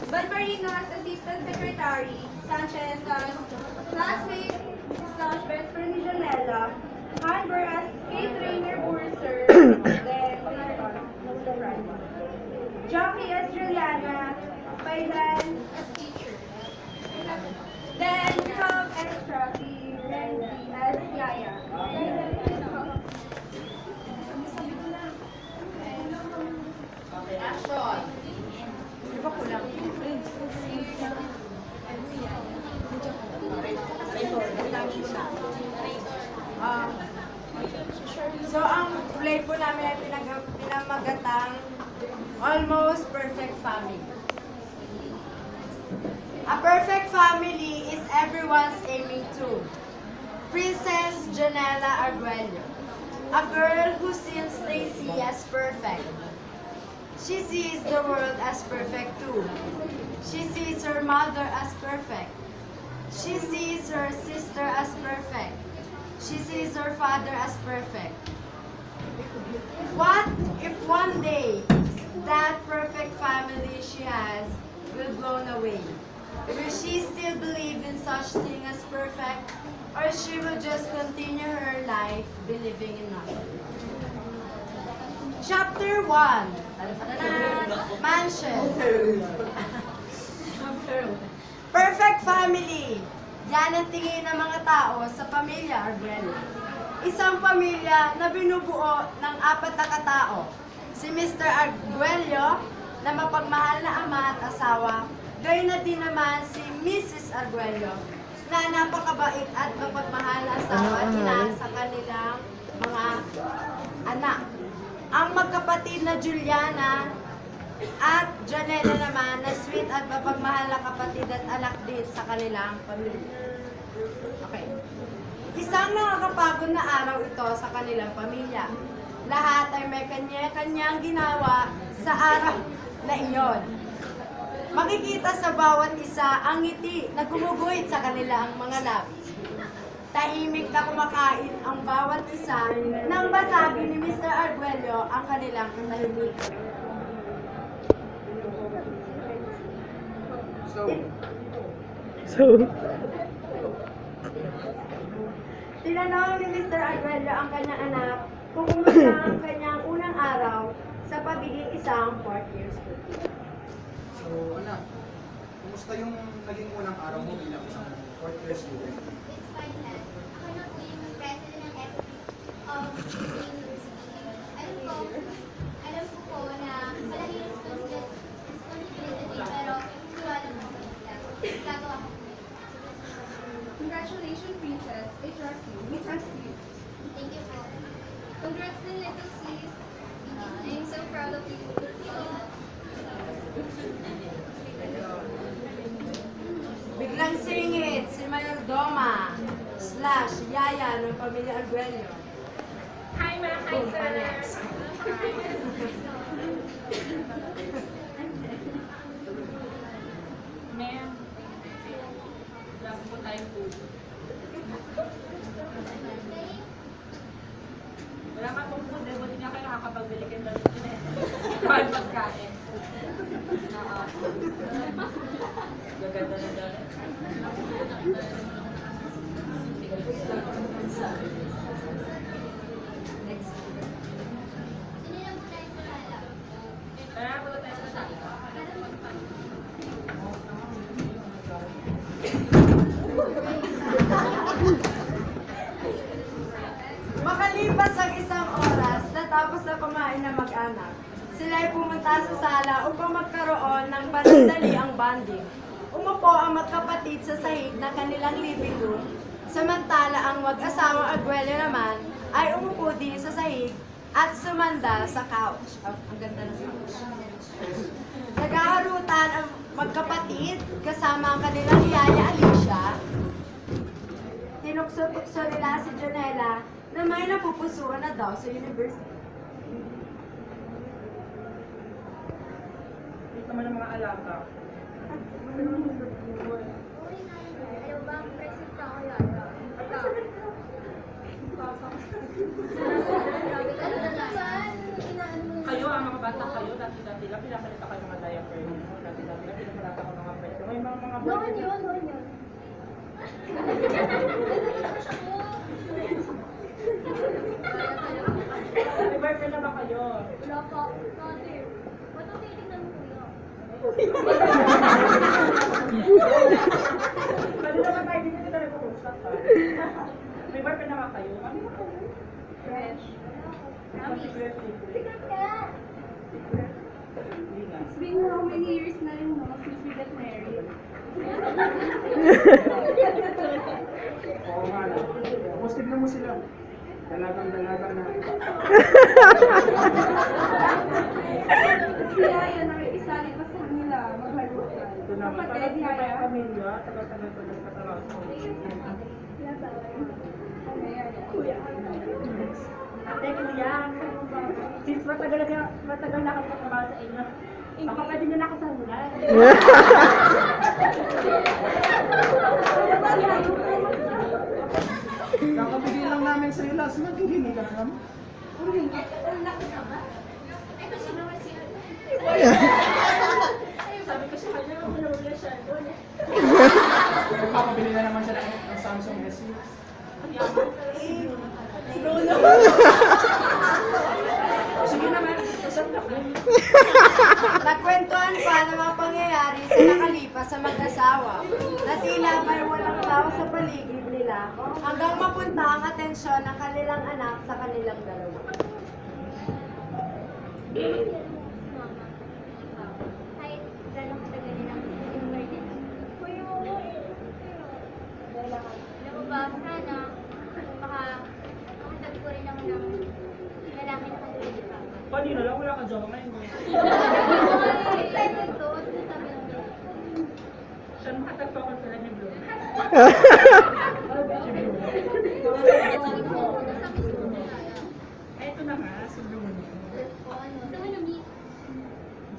Balbarinas, Assistant Secretary. Sanchez as classmate slash best friend ni Janela. Hanber as K-trainer Burser. Then, Jackie as Juliana. Pailan as teacher. Then, we have extra si Randy as Yaya. Action! Di ba kulang? So, ang play po namin ay pinamagatang Almost Perfect Family. A perfect family is everyone's aiming to. Princess Janela Arguello, a girl who sees Stacy as perfect. She sees the world as perfect too. She sees her mother as perfect. She sees her sister as perfect. She sees her father as perfect. What if one day that perfect family she has will blown away? Will she still believe in such thing as perfect, or she will just continue her life believing in nothing? Chapter 1. Mansion. Perfect family. Yan ang tingin ng mga tao sa pamilya Arguello. Isang pamilya na binubuo ng 4 na katao. Si Mr. Arguello na mapagmahal na ama at asawa. Gayon na din naman si Mrs. Arguello na napakabait at mapagmahal na asawa at ina sa kanilang mga anak. Ang magkapatid na Juliana at Janela naman na sweet at mapagmahal na kapatid at anak din sa kanilang pamilya. Okay. Isang nakakapagod na araw ito sa kanilang pamilya. Lahat ay may kanya-kanyang ginawa sa araw na iyon. Makikita sa bawat isa ang ngiti na gumuguhit sa kanilang mga labi. Tahimik na kumakain ang bawat isa nang basagin ni Mr. Arguello ang kanilang tahimik. Tinanong ni Mr. Arguello ang kanyang anak kung kumusta ang kanyang unang araw sa pagiging isang 4th year student. So, anak, kumusta yung naging unang araw mo bilang isang 4th year student? It's fine, Dad. Ako na po yung president ng FP of University. Alam ko po na malaking responsibility pero tiwala po ako nila. Gagawa ko po. Congratulations, Princess. I trust you. We trust you. Thank you po. Congrats din, little sis. I'm so proud of you. Biglang singit si Mayordoma / Yaya ng pamilya Arguello. Hi, Ma. Hi, Boom, sir. next. Ma'am, lagi po tayong food. Wala ka pong food, buti nga kayo nakakapagbili kayo ng mahal pagkain. Oo. Gaganda na dali. Sino lang po tayo sa sala? Kaya po tayo sa sala. Makalipas ang isang oras, natapos na kumain ng mag-anak, sila ay pumunta sa sala upang magkaroon ng panandaliang bonding. Umupo ang magkapatid sa sahig ng kanilang living room, samantala ang mag-asawang Arguello naman ay umupo din sa sahig at sumanda sa couch. Ang ganda ng couch. Naghaharutan ang magkapatid kasama ang kanilang yaya Alicia. Tinukso-tukso nila si Janela na may napupusuan na daw sa university. Dito naman ang mga alaga. Uy, Nanay, alam ba ang present ka ko yata? Ano na naman? Inaan mo. Kayo, ang mga bata kayo, dati-dati lang, pinapalit kayo mga diaper niyo. Dati-dati lang, pinapalit Noon yun. May boyfriend na ba kayo? Wala pa. Ate, ba't ang titignan mo kuya? Kanina ba tayo dito na nag-uusap pa? May boyfriend na ba kayo? Ano ba kayo? Fresh. Ano secret? Sikat ka! Hindi nga. It's been how many years na rin, no, since we got married? Oo nga lang. Tapos tignan mo sila. Dalagang-dalaga na. Si Yaya nakikisali pa sa kanila, maghalukan. Ito naman. Kapatid Tagal ni na ba yung Yaya. pamilya? Tagal ka talaga. Kuya. Ate, kuya. Since matagal na ako trabaho sa inyo, baka pwede nyo nakasahulan. Kakabigay lang namin sa'yo last month. Hindi ka na naman. Sabi ko sa kanya, wala siya doon. Kakabili na naman siya ng Samsung S6. Sige naman, usap na ko. Nagkwentuhan pa ng mga pangyayari sa nakalipas sa mag-asawa na tila may walang tao sa paligid nila hanggang mapunta ang atensyon ng kanilang anak sa kanilang dalawa. Kahit gano'ng katagal nilang emergency. Kuya, alam mo ba, sana, makahatag ko rin naman ng lalaki na katulad ni Papa. Kanina lang, wala ka jowa ngayon. Excited to, sabi ng Siya makatagpo ko sila ni Blue. Eto na nga, si Blue.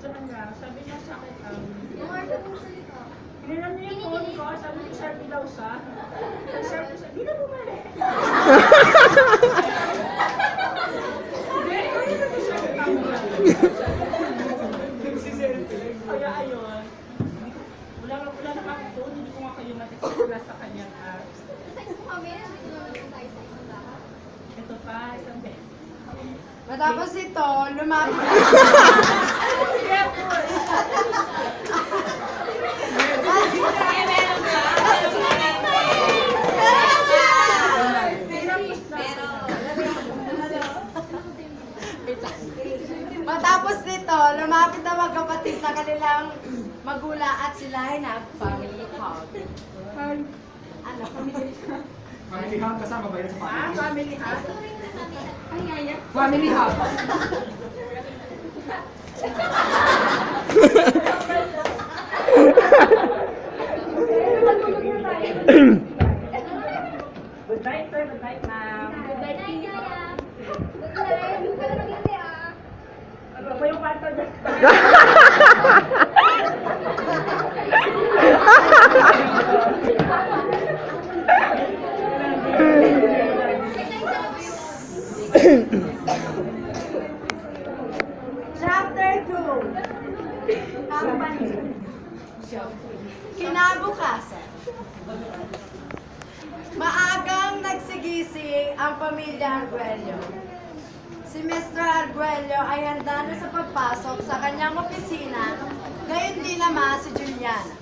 Sa kanya, sabi niya sa akin, hiniram niya yung phone ko, sabi niya, Sharpie daw siya. Sharpie siya, di na bumali. Hindi, hindi na siya Kaya ayun, wala na kami doon, hindi ko nga kayo matextula sa kanyang apps. Ito pa, isang beses. Matapos ito, lumapit Matapos nito, lumapit na magkapatid sa kanilang magulang at sila ay nag-family hug. Ano? Family hug, kasama ba yan sa family? Family hug. Ay, Yaya. Family hug. Good night, sir. Good night, ma'am. Ano ba yung kanta dyan? Chapter 2. Company. Kinabukasan. Maagang nagsigising ang pamilya Arguello. Si Mr. Arguello ay handa na sa pagpasok sa kanyang opisina, gayon din naman si Juliana.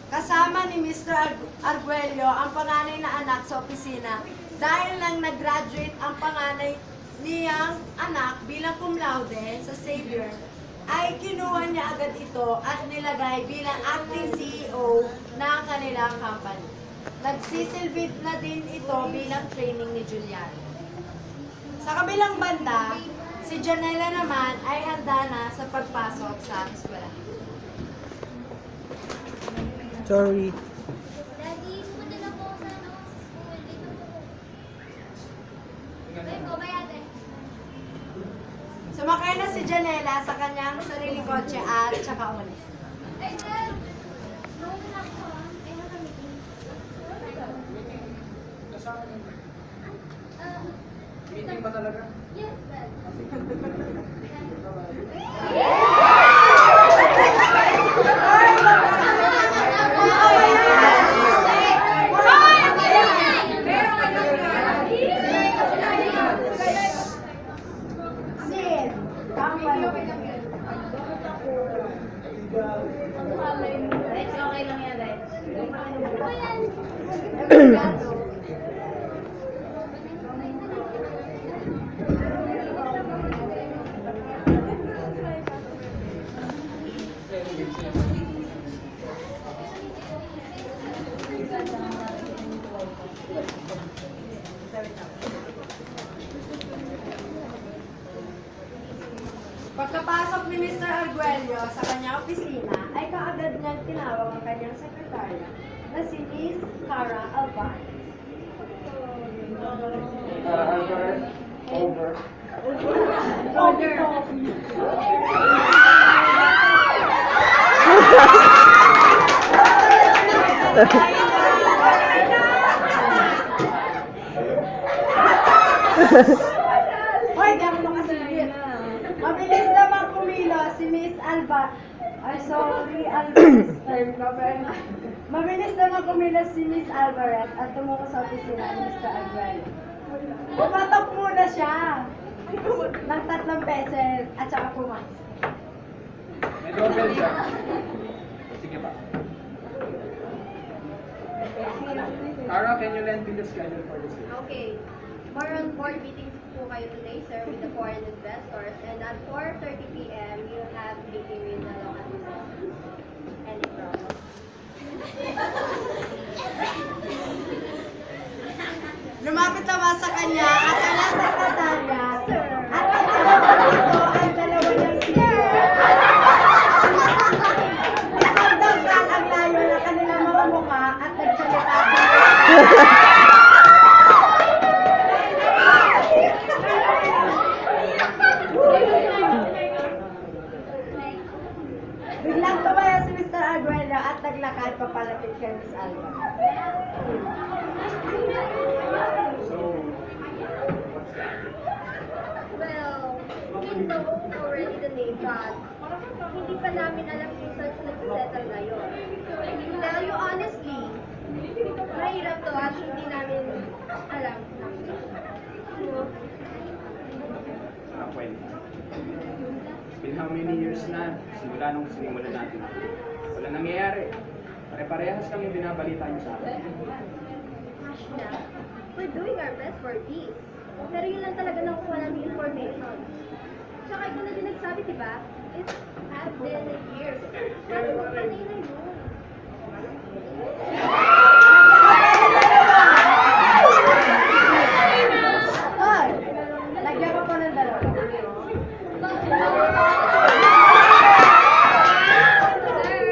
Kasama ni Mr. Arguello ang panganay na anak sa opisina dahil lang nag-graduate ang panganay niyang anak bilang cum laude sa Xavier, ay kinuha niya agad ito at nilagay bilang acting CEO ng kanilang company. Nagsisilbi na din ito bilang training ni Juliana. Sa kabilang banda, si Janela naman ay handa na sa pagpasok sa eskwela. Sorry. Daddy, pumunta na po ako sa school. Dito po. Ayun po, bayate. Sumakay na si Janela sa kanyang sariling kotse at tsaka ulit. Ay, Dad! Nawala na ako. Ay, nakamitin. Kasama niyo. Ah, Meeting ba talaga? yes, Dad. Ay, Pagkapasok ni Mr. Arguello sa kanyang opisina, ay kaagad niyang tinawag ang kanyang sekretarya na si Miss Cara Alban. Order. Hoy, di ako makasigit. Mabilis naman kumilo si Miss Alba. Ay, sorry, Alvarez. Mabilis naman kumilo si Miss Alvarez at tumuko sa opisina ni Mr. Alvarez. Pumatok muna siya ng 3 beses at saka pumasok. May doorbell siya. Sige pa. Cara, can you lend me the schedule for this day? Okay. More on board meetings po kayo today, sir, with the foreign investors. And at 4:30 p.m., you'll have meeting with the local investors. Any problem? Lumapit naman sa kanya at kanyang sekretarya at ang dalawa ang dalawa niyang senior. Isang dangkal ang layo ng kanilang mga mukha at nagsalita sila. Biglang tumaya si Mr. Arguello at naglakad papalapit kay Miss Alba. So, what's that? Well, we know already the name, but hindi pa namin alam kung saan sila settle ngayon. To tell you honestly, mahirap to at hindi namin alam. Well, it's been how many years na simula nung sinimulan natin. Wala nangyayari. Pare-parehas kami binabalita niyo sa akin. Ashna, we're doing our best for peace. Pero yun lang talaga nakuha namin information. Tsaka ikaw na din nagsabi, di ba? It has been years. Sabi mo kanina yun. Hoy! Lagyan ko po ng dalawa.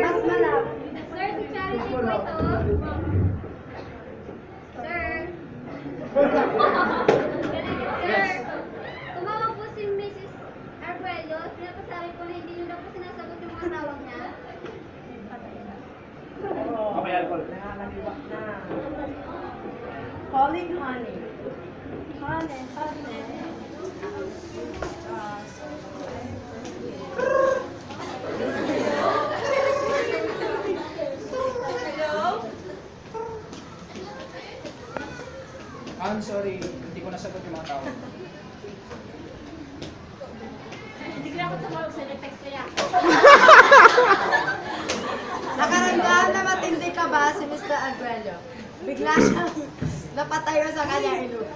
Mas malapit. Sir, si Charity po ito. Sir. Sir, tumawag po si Mrs. Arguello. Pinapasabi ko na hindi nyo na po sinasagot yung mga tawag niya. Okay, alcohol. Calling honey. Honey, honey. I'm sorry, hindi ko nasagot yung mga tawag. Hindi ko na ako tumawag sa text kaya. Nakaramdam na matindi ka ba si Mr. Arguello? Bigla siyang napatayo sa kanyang ilog.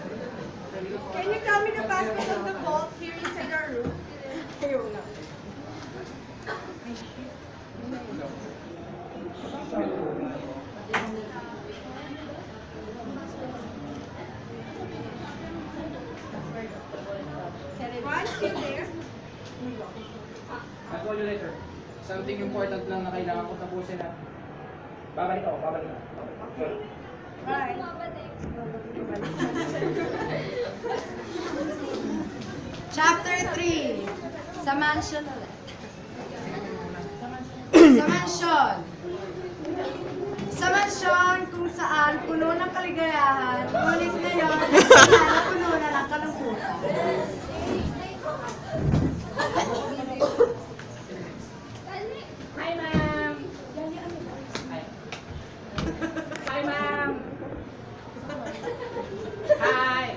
Can you tell me the password of the vault here inside our room? Ayaw na. Ron, still there? I'll call you later. Something important lang na kailangan ko tapusin na. Babalik ako, babalik ako. Bye. Chapter 3. Sa mansion ulit. Sa mansion. Sa mansion kung saan puno ng kaligayahan, ngunit ngayon, puno na ng kalungkutan. Hi, ma'am. Hi, ma'am. Hi.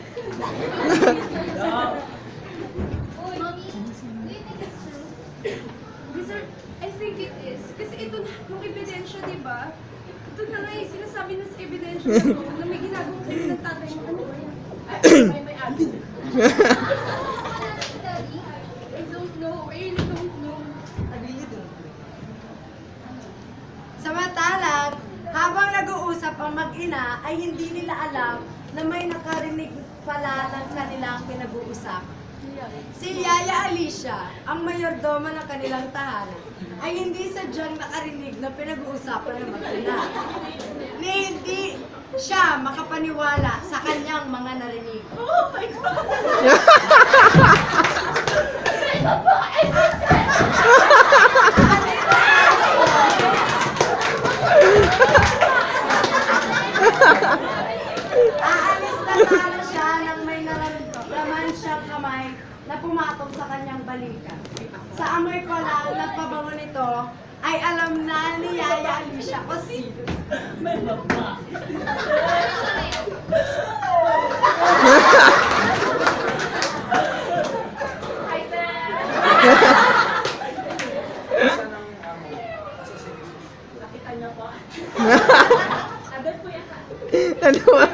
Mommy, do you think it's true? Wizard, I think it is. Kasi ito na, yung ebidensya, di ba? Ito na nga eh, sinasabi na sa ebidensya na to, na may ginagawa kayo ng tatay mo. Ano ba yan? May ate. Daddy? I don't know. I really don't know. Samantalang, habang nag-uusap ang mag-ina, ay hindi nila alam na may nakarinig pala ng kanilang pinag-uusap. Si Yaya Alicia, ang mayordoma ng kanilang tahanan, ay hindi sadyang nakarinig na pinag-uusapan ng mag-ina. Ni hindi siya makapaniwala sa kanyang mga narinig. Oh my God! Aalis na sana siya nang may nararamdaman siyang kamay na pumatong sa kanyang balikat. Sa amoy ko lang nagpabango nito, ay alam na ni Yaya Alicia kung sino. Saan ang amo? Nakita niyo po. Agad po yan. Ano ba?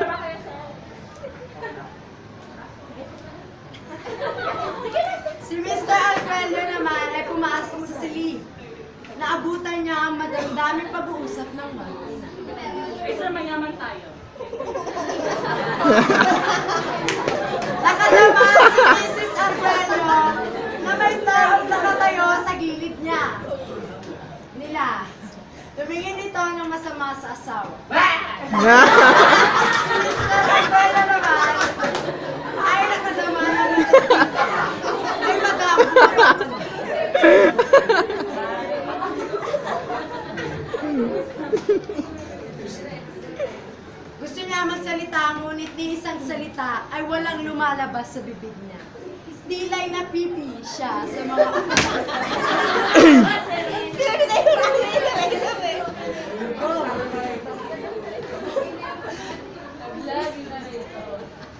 Si Mr. Alfredo naman ay pumasok sa silid. Naabutan niya ang madamdaming pag-uusap ng mag-ina. Ay, sir, mayaman tayo. Nakadama si Mrs. Alfredo na may taong nakatayo sa gilid niya. Tumingin ito ng masama sa asawa. Si Mr. Alfredo naman ay nakadama ng ay mag-aampunan. Gusto niya magsalita, ngunit ni isang salita ay walang lumalabas sa bibig niya. Tila'y napipi siya sa mga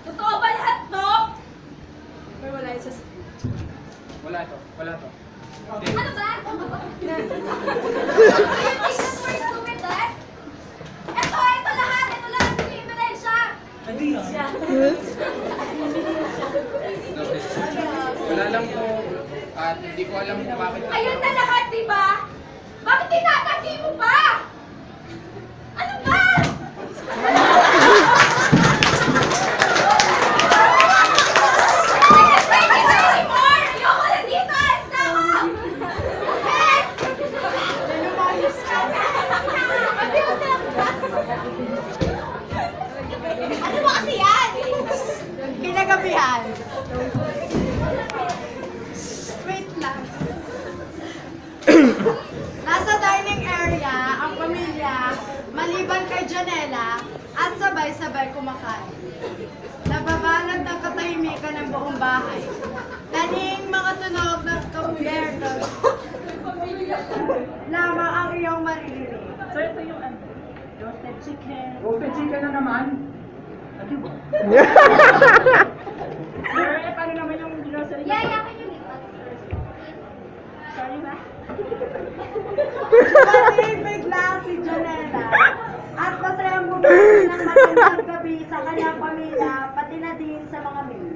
Totoo ba lahat to? May wala isa sa... Wala to, wala to. Ano ba? Is for stupid that? Ito lahat. Ito lahat yung ebidensya. Wala lang to. At hindi ko alam kung bakit. Ayun na lahat, di ba? Bakit tinatanggi mo pa? Ano ba? Thank you anymore! Ayoko na dito! Alis na ako! Yes! Nalumayos ka. Ano ba kasi yan? Kinagabihan. Wait lang. Nasa dining area ang pamilya, maliban kay Janela, at sabay-sabay kumakain. Nababanat ng katahimikan ng buong bahay. Taning mga tunog ng kabyerto lamang ang iyong maririnig. So ito yung ano, roasted chicken. Roasted chicken na naman. Ano ba? Sir, paano naman yung grocery? Yayakin yung lipat. Sorry na. Pag-ibig lang si Janela at masayang bumili ng magandang gabi sa kanyang pamilya, pati na din sa mga mil.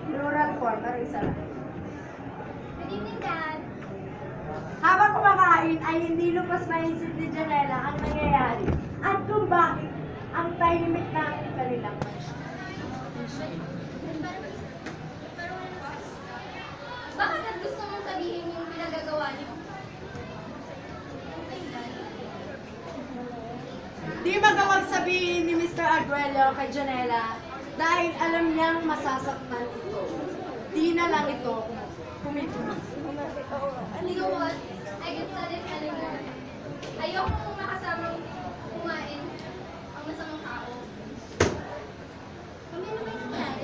Plural form, pero isa lang. Good evening, Dad. Habang kumakain ay hindi lupas maisip ni Janela ang nangyayari at kung bakit ang tahimik ng kanilang mansya. Bakit at gusto mong sabihin yung pinagagawa niyo? Di magawag sabihin ni Mr. Arguello kay Janela dahil alam niyang masasaktan ito. Di na lang ito kumituloy. You know what? I get sad anymore. Ayoko mong makasamang kumain ang masamang tao. Kami naman yung nangyari.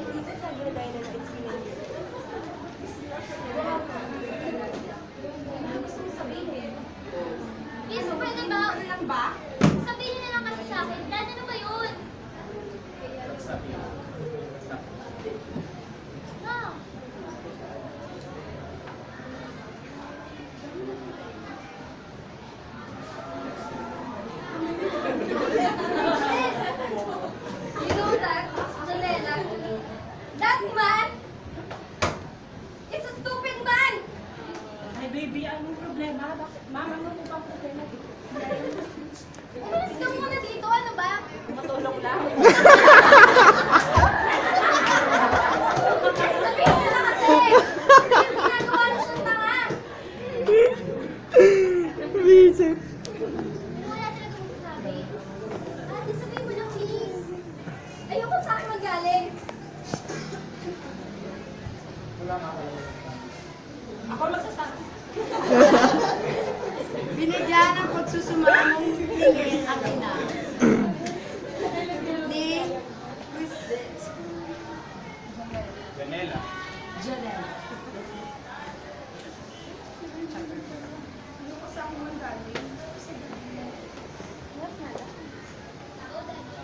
Ano gusto mong sabihin? Yes, pwede ba? Ano lang ba? Sabihin na lang kasi sa akin. Dad, ano ba yun? Stop yun. Stop. No. You know that, Janela? That man is a stupid man! Ay, baby, anong problema? Bakit? Mama, ano bang problema dito? Umalis ka muna dito, ano ba? Matulong lang. Sabihin na Ako magsasabi. Binigyan ng pagsusumamong tingin ang ina ni Janela. Janelle.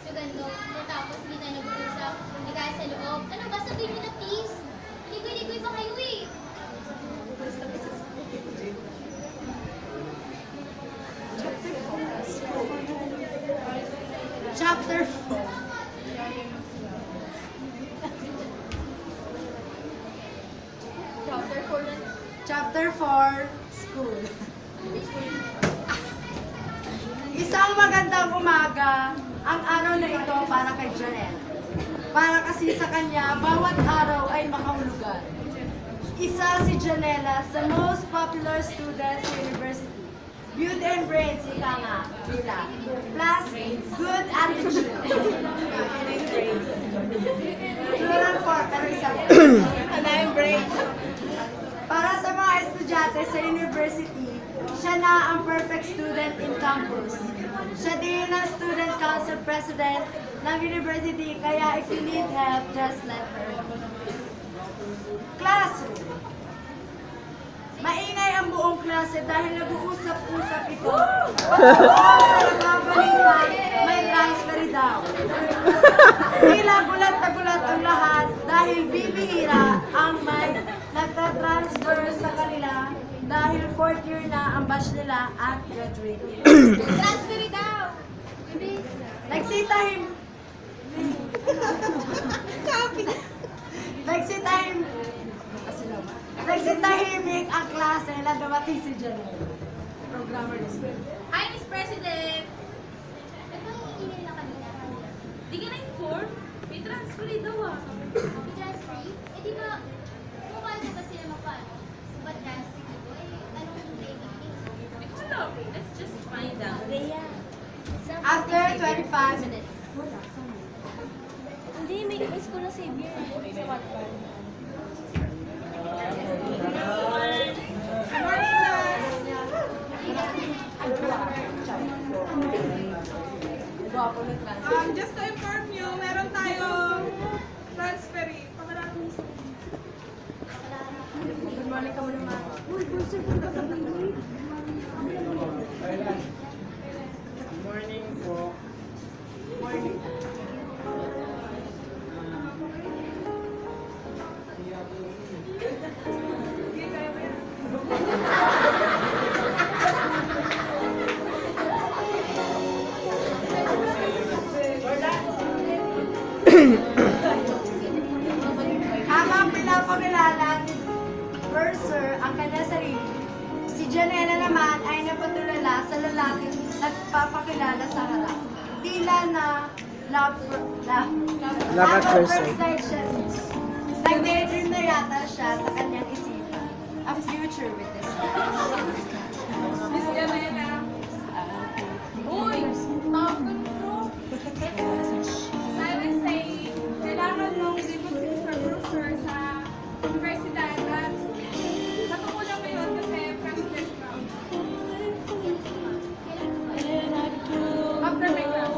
So ganito, tapos hindi tayo nag-uusap, hindi kaya sa loob. Ano ba, sabihin niyo na please? Ligoy-ligoy pa kayo eh. Chapter 4. Chapter 4, School. Isang magandang umaga ang araw na ito para kay Janelle. Para kasi sa kanya, bawat araw ay makahulugan. Isa si Janela sa most popular students sa university. Beauty and brains, ika nga, bila. Plus, good attitude. Plural for, pero isa lang. Para sa mga estudyante sa university, siya na ang perfect student in campus. Siya din ang student council president ng university, kaya if you need help, just let her know. Classroom. Maingay ang buong klase dahil nag-uusap-usap ito. Sa nagbabalita, may transfer daw. Tila gulat na gulat ang lahat dahil bibihira ang may nagtatransfer sa kanila dahil 4th year na ang batch nila at graduating. Transfer daw! Nagsitahim. Nagsitahimik ang klase na dumating si Janelle. Programmer ni school. Hi, Miss President! Ano yung email na kanina? Di ka na-inform? May transfer daw ah. May transfer? Eh di ba, kung paano ba sila magpaano? Ba't transfer dito? Eh, anong grade? Hindi ko alam. Let's just find out. After 25 minutes. Hindi, may school na savior. Sa Wattpad. Just to inform you, meron tayong transferee. Good morning ka muna, ma'am. Good morning po. Morning. Habang pinapakilala ni Mercer ang kanya sarili, si Janela naman ay napatulala sa lalaking nagpapakilala sa harap. Tila na love at first sight siya. Nag-daydream na yata siya sa kanyang isipan. A future with this man. Miss Janela. Uy! Tawag ko. I will say, kailangan mong ilipot si Mr. Brewster sa universidad at natukulang mo yun kasi president ka. After my class.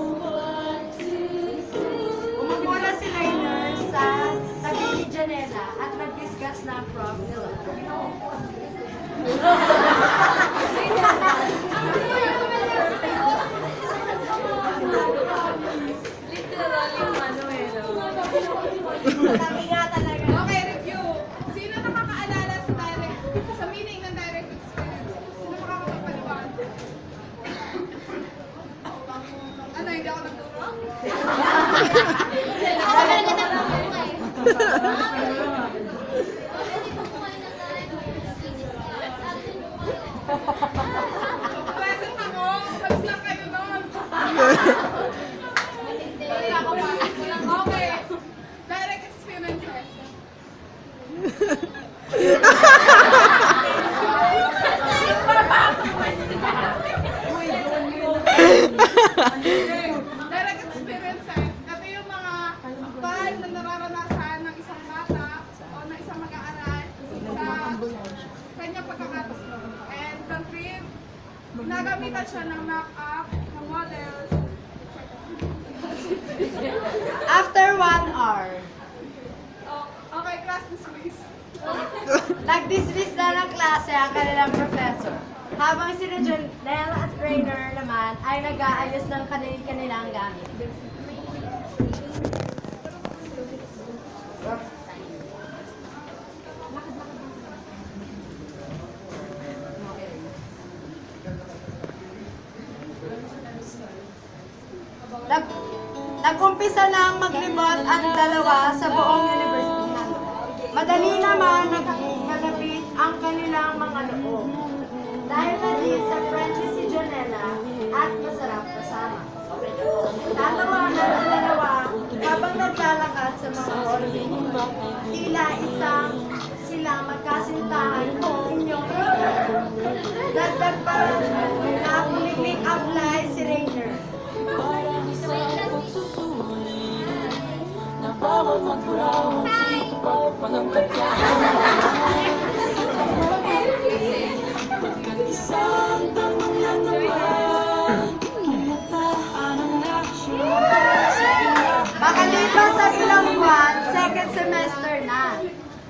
Umumula si Rainer sa tabi ni Janela at nag-discuss na ang prof nila. Sabi nga talaga. Okay, review. Sino nakakaalala sa meaning ng direct experience? Sino makakapagpaliwan? Ano, hindi ako nagturo? Ako talaga nagtuturo ka eh. Pwede po kumain ng direct experience. Absent po kayo. Present ako. Palis lang kayo doon. Okay. Direct experiences. Direct experiences. Ito yung mga akbay na nararanasan ng isang bata o ng isang mag-aaral kanyang pagkakataon. And the trip, nagamitan siya ng knock-up, ng models. After 1 hour, Oh, okay, class dismiss. nag-dismiss na ng klase ang kanilang professor. Habang sina Janelle at Rainer naman ay nag-aayos ng kanilang gamit. Nag-umpisa na maglibot ang dalawa sa buong university. Madali naman nagkalapit ang kanilang mga loob. Dahil na din sa friendly si Jonella at masarap kasama. Tatawanan ang dalawa habang naglalakad sa mga orbe. Tila isang sila magkasintahan kung inyong dagdag pa na make up line si Rainer. Makalipas ang ilang buwan, second semester na.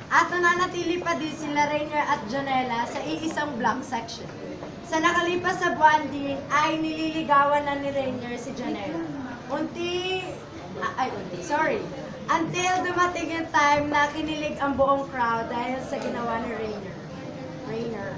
At nananatili pa din sila Rainer at Jonella sa iisang block section. Sa nakalipas sa buwan din ay nililigawan na ni Rainer si Jonella. Until dumating yung time na kinilig ang buong crowd dahil sa ginawa ni Rainer. Rainer.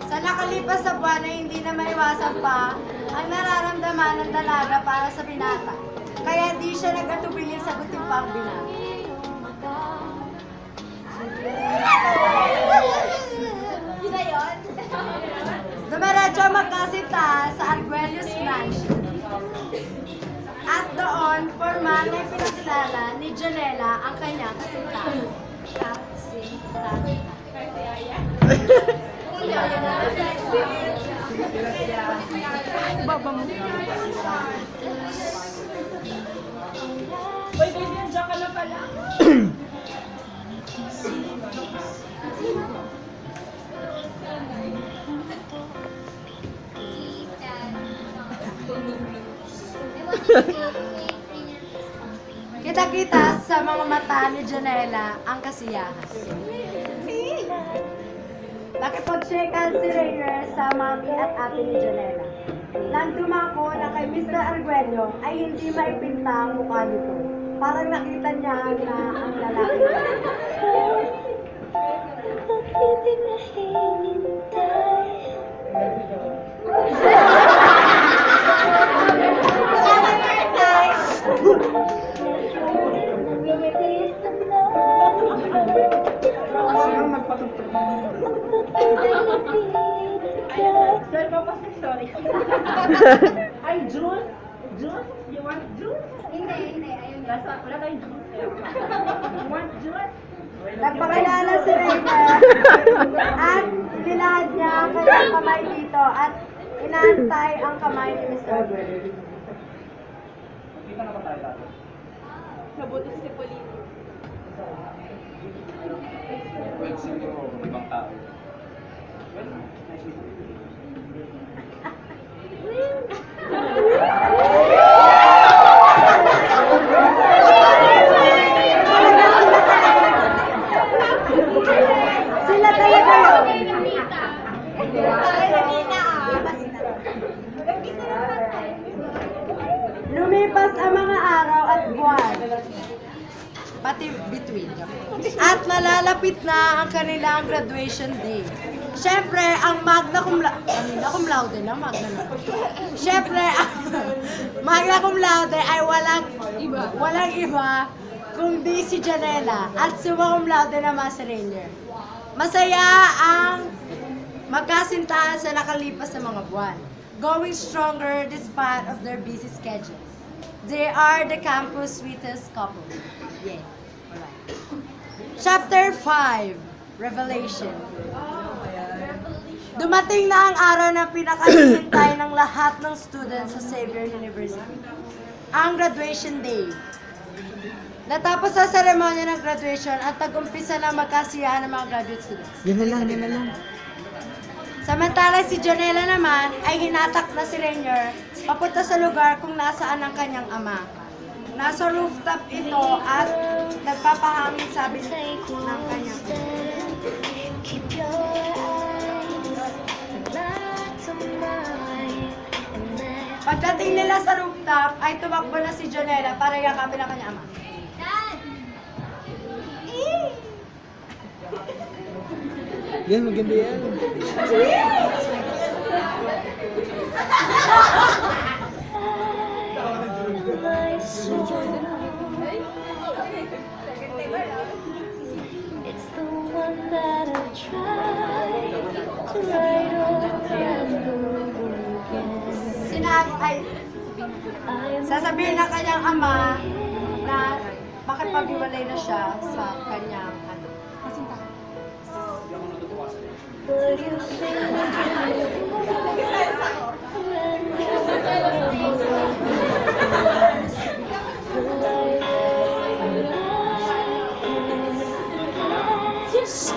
Sa nakalipas sa buwan ay hindi na maiwasan pa ang nararamdaman ng dalaga para sa binata. Kaya di siya nag-atubiling sagutin pa ang binata. Dumiretso magkasita sa Arguelles Mansion. At doon, formal na ipinakilala ni Jonella ang kanyang kasintahan. Uy, baby, nandiyan ka na pala. Kita-kita sa mga mata ni Jonella ang kasiyahan. Nakipag-shakean si Rainer sa mami at ate ni Jonella. Nang dumako na kay Mr. Arguello ay hindi maipinta ang mukha nito. Parang nakita niya na ang lalaki. Sir, sorry. Ay, juice? Juice? You want juice? Hindi, ayun. Wala tayong juice. You want juice? Nagpakilala si Rainer at nilahad niya ang kanyang kamay dito at inaantay ang kamay ni Mr. Well. Kita na ba tayo dati? Nabutos si Polito. Well, siguro ibang tao. Well, nice meeting you. Sila talaga yun. Lumipas ang mga araw at buwan. Pati between. At nalalapit na ang kanilang graduation day. Siyempre, ang magna cum laude na, magna na. Siyempre, ang magna cum laude ay walang iba kundi si Janela at summa cum laude naman si Rainier. Masaya ang magkasintahan sa nakalipas na mga buwan, going stronger despite of their busy schedules. They are the campus sweetest couple. Yeah. Alright. Chapter 5, Revelation. Dumating na ang araw na pinakahihintay ng lahat ng students sa Xavier University. Ang graduation day. Natapos sa seremonya ng graduation at tag-umpisa na magkasiyahan ng mga graduate students. Yan na lang. Samantala si Janela naman ay hinatak na si Rainier papunta sa lugar kung nasaan ang kanyang ama. Nasa rooftop ito at nagpapahangin sabi ng kanyang Pagdating nila sa rooftop ay tumakbo na si Janela para yakapin ang kanyang ama. Dad! Yan, maganda yan. It's the one that I tried to write over and over again. Sasabihin ng kanyang ama na makipag-iwalay na siya sa kanyang ano. But you think Yes.